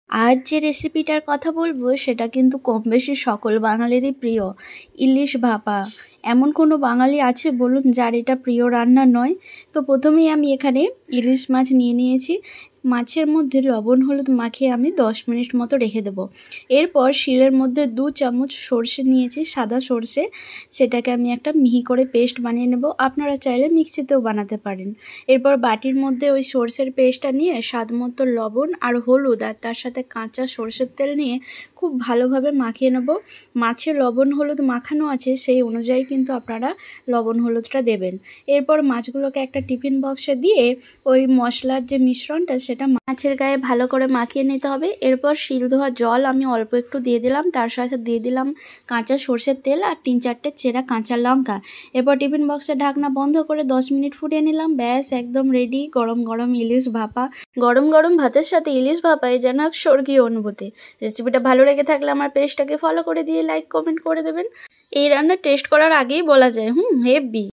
আজ যে রেসিপিটার কথা বলবো সেটা কিন্তু কম বেশি সকল বাঙালিরই প্রিয়। ইলিশ ভাপা। এমন কোনো বাঙালি আছে বলুন যার এটা প্রিয় রান্না নয়? তো প্রথমেই আমি এখানে ইলিশ মাছ নিয়ে নিয়েছি। মাছের মধ্যে লবণ হলুদ মাখিয়ে আমি 10 মিনিট মতো রেখে দেবো। এরপর শিলের মধ্যে 2 চামচ সর্ষে নিয়েছি, সাদা সর্ষে। সেটাকে আমি একটা মিহি করে পেস্ট বানিয়ে নেব। আপনারা চাইলে মিক্সিতেও বানাতে পারেন। এরপর বাটির মধ্যে ওই সর্ষের পেস্টটা নিয়ে স্বাদ মতো লবণ আর হলুদ আর তার সাথে কাঁচা সর্ষের তেল নিয়ে খুব ভালোভাবে মাখিয়ে নেব। মাছে লবণ হলুদ মাখানো আছে, সেই অনুযায়ী কিন্তু আপনারা লবণ হলুদটা দেবেন। এরপর মাছগুলোকে একটা টিফিন বক্সে দিয়ে ওই মশলার যে মিশ্রণটা সেটা মাছের গায়ে ভালো করে মাখিয়ে নিতে হবে। এরপর শিল ধোয়া জল আমি অল্প একটু দিয়ে দিলাম, তার সাথে দিয়ে দিলাম কাঁচা সর্ষের তেল আর 3-4টে চেরা কাঁচা লঙ্কা। এরপর টিফিন বক্সের ঢাকনা বন্ধ করে 10 মিনিট ফুটিয়ে নিলাম। ব্যাস, একদম রেডি গরম গরম ইলিশ ভাপা। গরম গরম ভাতের সাথে ইলিশ ভাপায় যেন এক স্বর্গীয় অনুভূতি। রেসিপিটা ভালো লেগে থাকলে আমার পেজটাকে ফলো করে দিয়ে লাইক কমেন্ট করে দেবেন। এই রান্না টেস্ট করার আগেই বলা যায় হেভি।